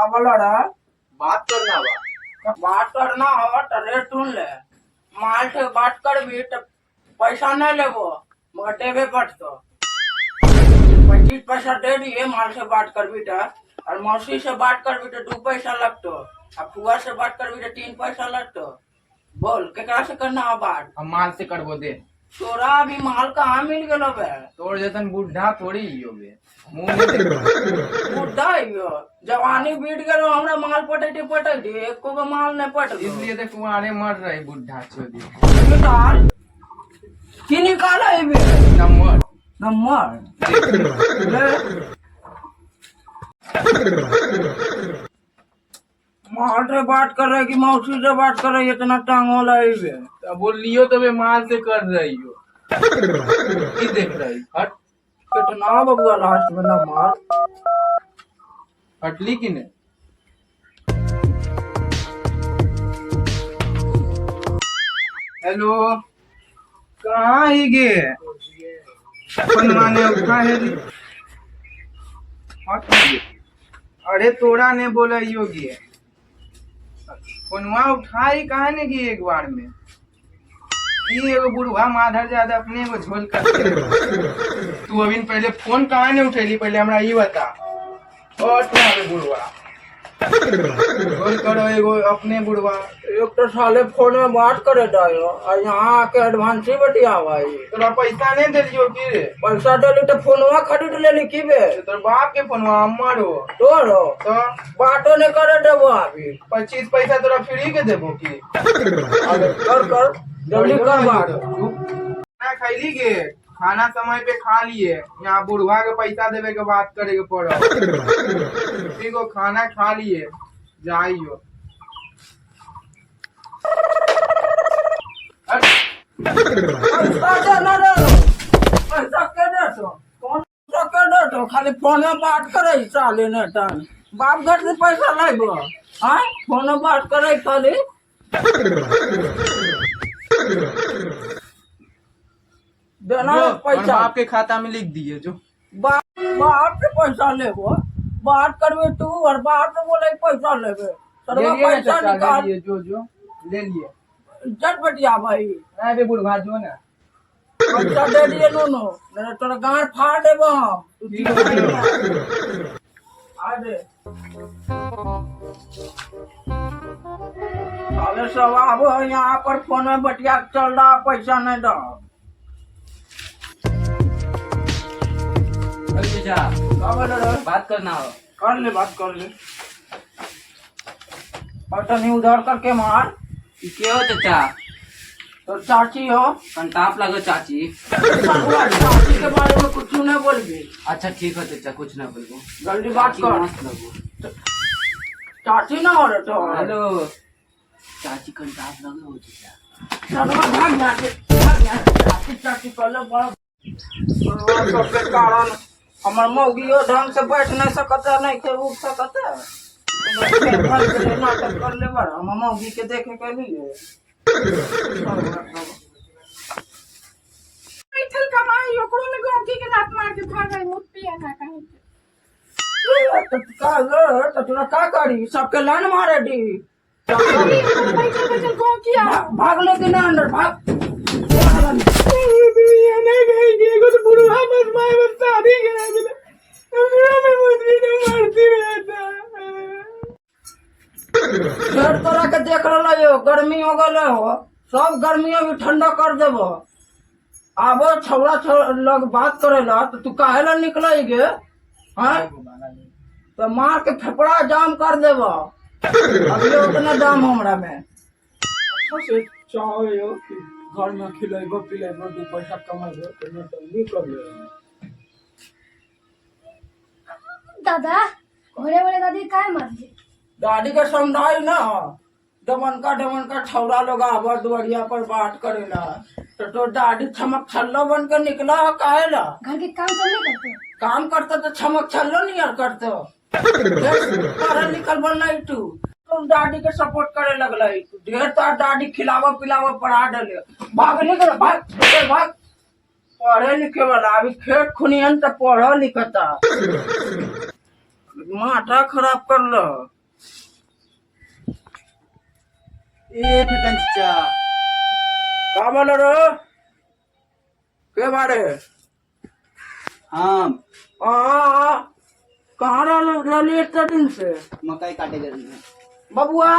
का बोला रहा? बात करना बा। बात करना हो तो रेट सुन ले। माल से बात कर भी तो पैसा नहीं लेबो मगर देवे पड़तो। 25 पैसा दे दिए माल से बात कर भी तो, और मौसी से बात कर भी तो 2 पैसा लगतो, और फुआ से बात कर भी तो 3 पैसा लगतो। बोल केकरा से करना हो बात? हम माल से करबो दे। तोरा अभी माल कहाँ मिल गलो बे? तोड़ जतन बुढ़ा थोड़ी ही हो बे। मुंह में देख। बुढ़ा हियो जवानी बीत गलो हमरा माल पटे एको गो माल नहीं पट इसलिए तो कुआरे मर रहे बुढ़ा छोड़ी। निकाल की निकाला है बे? नंबर नंबर माल से बात कर रहे कि मौसी से बात कर रहे? इतना टांग वाला है बे। तो बोल लियो तो बे माल से कर रही हो। की देख रही हट। कितना बबुआ लास्ट में नंबर हटली की नहीं। हेलो कहाँ ही गे बनवाने उठा है रे। हट गे। अरे तोरा ने बोला योगी फोनवा उठाई कहा ने गी एक बार में। ये एगो बुढ़वा माधर ज्यादा अपने को झोल कर तू अभी पहले फोन कहा ने उठेली पहले हमरा ये बता। और तुम्हारे बुढ़वा झोल करो एगो अपने बुढ़वा। एक तो साले फोन में बात करे जाओ और यहाँ आके एडवांस ही बतिया भाई। तोरा पैसा नहीं दिलियो की रे? पैसा दिली तो फोनवा खरीद लेली की बे? तोर बाप के फोनवा अम्मर हो तोरो तो बातो नहीं करे देबो अभी। 25 पैसा तोरा फ्री के देबो की? अरे कर जल्दी कर बात। खाना खैली गे? खाना समय पे खा लिए। यहाँ बुढ़वा के पैसा देवे के बात करे के पड़ो। ठीक हो खाना खा लिए जाइयो। पैसा के देतो? कौन सा के देतो? खाली फोन में बात करे साले ने टाइम। बाप घर से पैसा लेबो? हाँ फोन में बात करे खाली। देना पैसा आपके खाता में लिख दिए जो। बाप से पैसा लेबो? बात करबे तू और बाप से बोले पैसा लेबे? सरवा पैसा निकाल। जो ले लिए जट बटिया भाई अरे बुढ़वा जो ना पैसा दे दिए नो मेरा तोरा गांड फाड़ देबो हम। आ दे साले सब आबो यहाँ पर फोन में बटिया चल रहा पैसा नहीं दो। बात करना हो कर ले बात कर ले। और तनी उधर करके मार। के हो चाचा? तो चाची हो कंटाप लगो चाची। चाची के बारे में कुछ नहीं बोलबी। अच्छा ठीक है चाचा कुछ ना बोलबो। जल्दी बात कर। मस्त लगो। चाची ना हो रहे तो हेलो चाची कंटाप लगो हो चाचा। चलो भाग जाके चाची पहले बड़ा सबके कारण हमार मौगियो ढंग से बैठ नहीं सकता नहीं के उठ सकता। नाटक कर ले बड़ा हम मौगी के देखे के लिए बैठल कमाई ओकरो में गोंकी के लात मार के भाग गई मुत पिया ना कहीं। तो तोरा का करी सबके लाइन मारे दी। बैठल बैठल गोंकिया भाग ले के ना अंदर भाग। नहीं गई एगो तो बुढ़वा बस माय बस शादी करा दिला हमरा में मुझे ने मारती रहता। घर तोरा के देख रहा हो गर्मी हो गए हो सब गर्मियों भी ठंडा कर देबो। आबो छौड़ा लोग बात करेला तो तू काहे ला निकल गे? हाँ तो मार के फेफड़ा जाम कर देबो। अभी उतना दाम हमरा में चाहो कि घर में खिलेबो पिलेबो 2 पैसा कमेबो तो निकल ले। दादा घरे वाले दादी काय मारली? दादी के समझाई ना डमन का छौड़ा लोग आवा दुआरिया पर बात करेला तो दादी छमक छल्लो बन के निकला काहे ला? घर के काम सब नहीं करते? काम करता तो छमक छल्लो नहीं यार करते पढ़ा लिखल बनना तू तुम दादी के सपोर्ट करे लगल ढेर तार दादी खिलावा पिलावा पढ़ा डले भाग निकल भाग पढ़े लिखे वाला अभी खेत खुनियन तो पढ़ लिखता माथा खराब कर लो। ए फेकन चाचा का बोलो रो के बारे हाँ कहाँ रही इतना दिन से मकई काटे गए हैं। बबुआ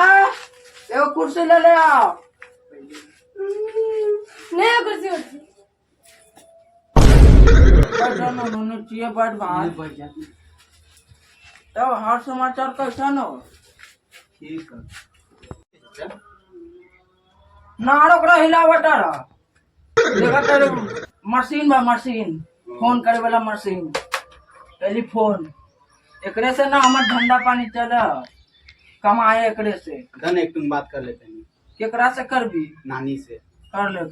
एगो कुर्सी ले ले आओ नहीं कुर्सी उर्सी नीचे बैठ बाहर बैठ जाती तब हाल समाचार कैसा न हो ठीक है ना ओकरा हिलावट देखा तेरे मशीन बा मशीन फोन करे वाला मशीन टेलीफोन एकरे से ना हमार धंधा पानी चले कमाए एकरे से धन एक तुम बात कर लेते हैं केकरा से करबी नानी से। कर ले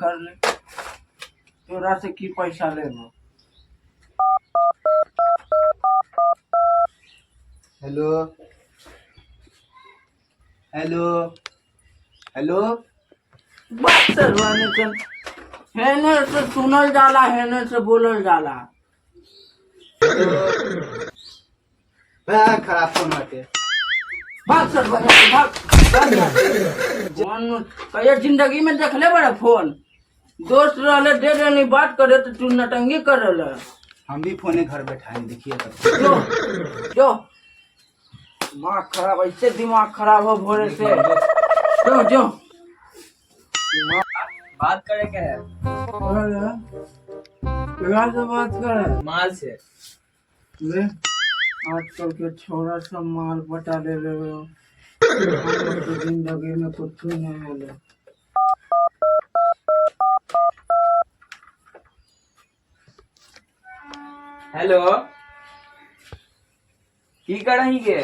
तोरा से की पैसा लेबो हेलो हेलो हेलो बात करवाने चल हेने से सुनल जाला हेने से बोलल जाला खराब फोन बाटे भाग सर भाग फोन कहिए जिंदगी में देखले बड़े फोन दोस्त रहले दे देनी बात करे तो तू नटंगी कर रहे हम भी फोने घर बैठाए देखिए तो। जो दिमाग खराब ऐसे दिमाग खराब हो भोरे से जो बात करे क्या है से बात करे माल से ले आजकल के छोरा सब माल पटा ले रहे हो हम लोग की जिंदगी में कुछ नहीं मिले हेलो की कर रही के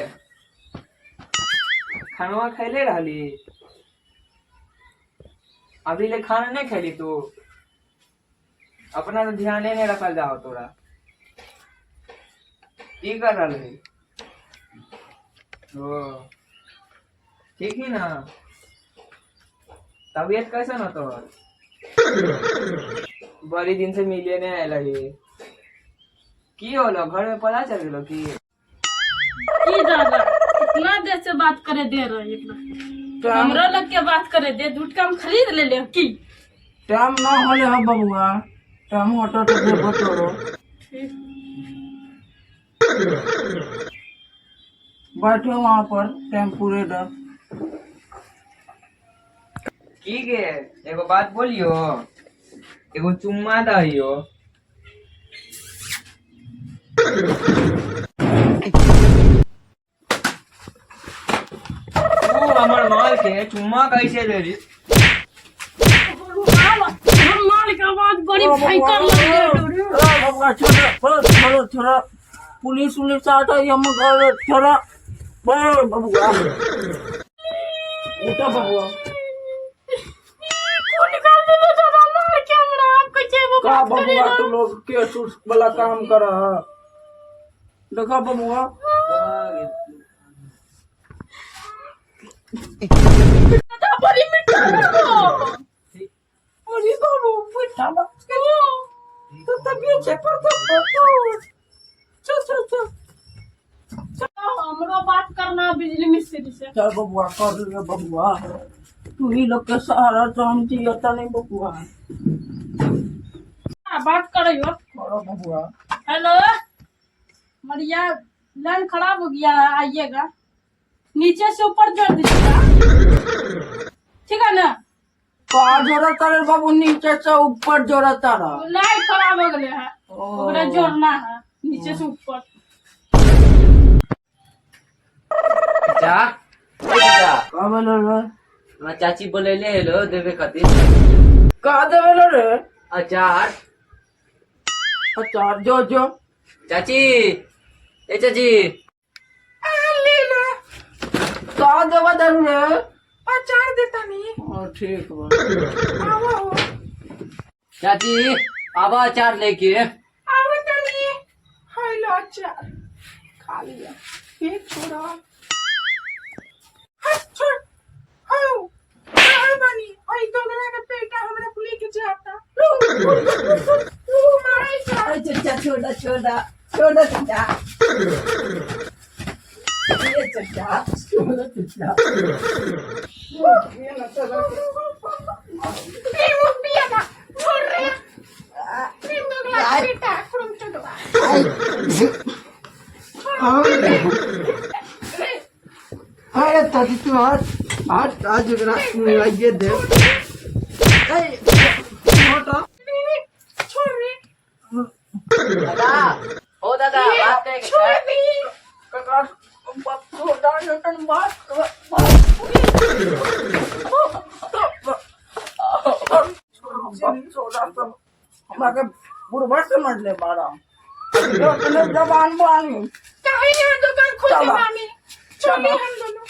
खाना खैले रहली अभी ले खाना नहीं खैली तू अपना तो ध्यान नहीं रखल जाओ तोरा की कर रही ओ ठीक ही ना तबीयत कैसा ना तो बड़ी दिन से मिले नहीं आए लगी की होलो घर में पता चल गलो की दादा इतना देर से बात करे दे रहे इतना हमरा लग के बात करे दे दूध का हम खरीद ले ले की टाइम ना होले हो बबुआ टाइम होता तो देखो तोरो बैठो वहाँ पर टाइम पूरे दा की के एगो बात बोलियो एगो चुम्मा दहियो तू हमर माल के चुम्मा कैसे ले रही माल का आवाज बड़ी भयंकर लग रही है बबुआ छोड़ो छोड़ो पुलिस उलिस आता है हम छोड़ा बबुआ उठा बबुआ खून निकाल दे तो दादा मार के हमरा आप कैसे वो का बात करे बबुआ तू लोग केस उस वाला काम कर रहा है देखा बबुआ दादा बड़ी मिठा लगो अरे बाबू मिठा लगो तो तबीयत से पर चल हमरो बात करना बिजली मिस्त्री से चल बबुआ कर ले बबुआ तू ही लोग के सहारा तो हम जियता नहीं बबुआ बात करो करो बबुआ हेलो मरिया लाइन खराब हो गया है आइएगा नीचे से ऊपर जोड़ दीजिएगा ठीक है ना कहा जोड़ा तारे बाबू नीचे से ऊपर जोड़ा तारा लाइट खराब हो गया है ओकरा जोड़ना है नीचे से ऊपर जा जा का बोलो रे मैं चाची बोले ले हेलो देवे खातिर का देवे रे अचार अचार जो चाची ए चाची का देवा दरू रे अचार देता नहीं ठीक बा चाची आवा अचार लेके आवत नहीं हाय लो अचार खा लिया ये छोड़ा हट छोड़ हाउ हाय बनी ओए दोगला का पेटा हमरा पुली के जाता माय छोड़ा छोड़ा छोड़ा छोड़ा छोड़ा ये चचा छोड़ो चचा ये ना चलो प्रेम पिया ना छोड़ रहे प्रेम दोगला बेटा खुम चोदवा अरे ताती तू हाथ आज जगना ये दे मोटा छोड़ रहे दादा ओ दादा बात करेंगे छोड़ दी काका छोटा नटन बात हमारे बुढ़वा समझ ले बारा जबान बानी काहे यहाँ दुकान खोले मामी चले हम दोनों